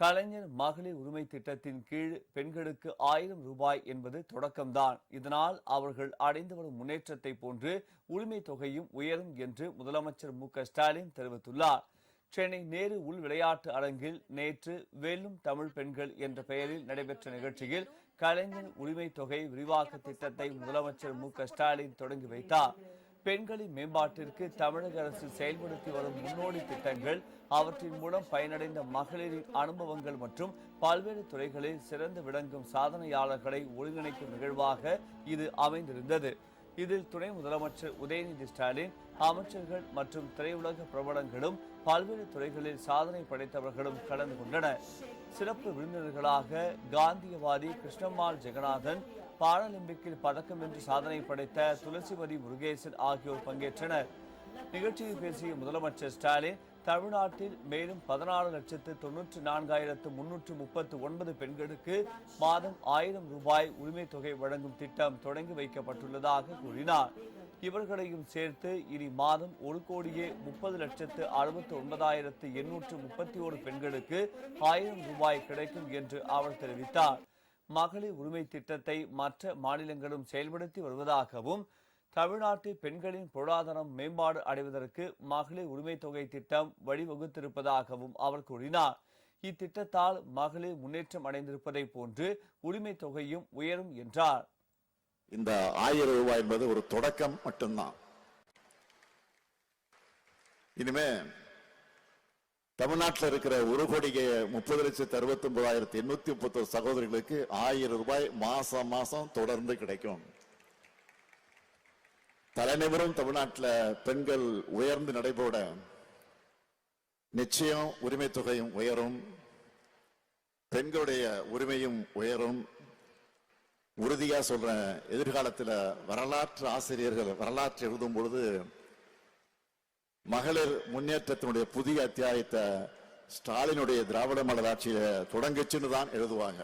கலைஞர் மகளிர் உரிமை திட்டத்தின் கீழ் பெண்களுக்கு 1000 ரூபாய் என்பது தொடக்கம்தான். இதனால் அவர்கள் அடைந்து வரும் முன்னேற்றத்தை போன்று உரிமை தொகையும் உயரும் என்று முதலமைச்சர் மு.க.ஸ்டாலின் தெரிவித்துள்ளார். சென்னை நேரு உள் விளையாட்டு அரங்கில் நேற்று வெல்லும் தமிழ் பெண்கள் என்ற பெயரில் நடைபெற்ற நிகழ்ச்சியில் கலைஞர் உரிமை தொகை விரிவாக்க திட்டத்தை முதலமைச்சர் மு.க.ஸ்டாலின் தொடங்கி வைத்தார். பெண்களின் மேம்பாட்டிற்கு தமிழக அரசு செயல்படுத்தி வரும் முன்னோடி திட்டங்கள், அவற்றின் மூலம் பயனடைந்த மகளிரின் அனுபவங்கள் மற்றும் பல்வேறு துறைகளில் சிறந்து விளங்கும் சாதனையாளர்களை ஒருங்கிணைக்கும் நிகழ்வாக இது அமைந்திருந்தது. இதில் துணை முதலமைச்சர் உதயநிதி ஸ்டாலின், அமைச்சர்கள் மற்றும் திரையுலக பிரபலங்களும் பல்வேறு துறைகளில் சாதனை படைத்தவர்களும் கலந்து கொண்டனர். சிறப்பு விருந்தினர்களாக காந்தியவாதி கிருஷ்ணம்மாள் ஜெகநாதன், பாராலிம்பிக்கில் பதக்கம் வென்று சாதனை படைத்த துளசிமதி முருகேசன் ஆகியோர் பங்கேற்றனர். நிகழ்ச்சியில் பேசிய முதலமைச்சர் ஸ்டாலின், தமிழ்நாட்டில் மேலும் 14,94,339 பெண்களுக்கு மாதம் 1000 ரூபாய் உரிமை தொகை வழங்கும் திட்டம் தொடங்கி வைக்கப்பட்டுள்ளதாக கூறினார். இவர்களையும் சேர்த்து இனி மாதம் 1,60,69,831 பெண்களுக்கு 1000 ரூபாய் கிடைக்கும் என்று அவர் தெரிவித்தார். மகளிர் உரிமை திட்டத்தை மற்ற மாநிலங்களும் செயல்படுத்தி வருவதாகவும், தமிழ்நாட்டில் பெண்களின் பொருளாதாரம் மேம்பாடு அடைவதற்கு மகளிர் உரிமை தொகை திட்டம் வழிவகுத்திருப்பதாகவும் அவர் கூறினார். இத்திட்டத்தால் மகளிர் முன்னேற்றம் அடைந்திருப்பதை போன்று உரிமை தொகையும் உயரும் என்றார். இந்த 1000 ரூபாய் என்பது ஒரு தொடக்கம் மட்டும்தான். இனிமே தமிழ்நாட்டில் இருக்கிற 1,30,69,831 சகோதரிகளுக்கு 1000 ரூபாய் மாசம் மாசம் தொடர்ந்து கிடைக்கும். தலைநிமிரும் தமிழ்நாட்டில் பெண்கள் உயர்ந்து நடைபோட நிச்சயம் உரிமை தொகையும் உயரும், பெண்களுடைய உரிமையும் உயரும். உறுதியா சொல்றேன், எதிர்காலத்தில் வரலாற்று ஆசிரியர்கள் வரலாற்று எழுதும் பொழுது மகளிர் முன்னேற்றத்தினுடைய புதிய அத்தியாயத்தை ஸ்டாலினுடைய திராவிட மாடல் ஆட்சியில தொடங்குச்சுன்னு தான் எழுதுவாங்க.